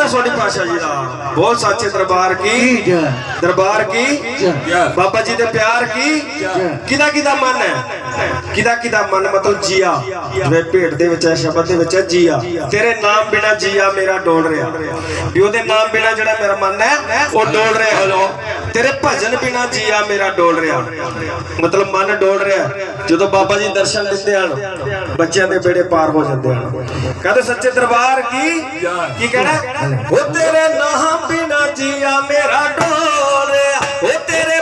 सोनी पातशाह जी दा बहुत सच्चे दरबार की दरबार की बाबा जी दे प्यार की किदा किदा मन है किदा मन मतलब जिया जिवें भेट दे विच शब्द दे विच जिया तेरे नाम बिना जिया मेरा डोल रहा भी ओदे नाम बिना जिहड़ा मेरा मन है वो डोल रहा है तेरे भजन बिना जिया मेरा डोल रहा मतलब मन डोल रहा जो बाबा जी दर्शन दिते हैं बच्चों के बेड़े पार हो जाते हैं कहते सच्चे दरबार की कहना वो तेरे नाम बिना जिया मेरा डोल रहा वो तेरे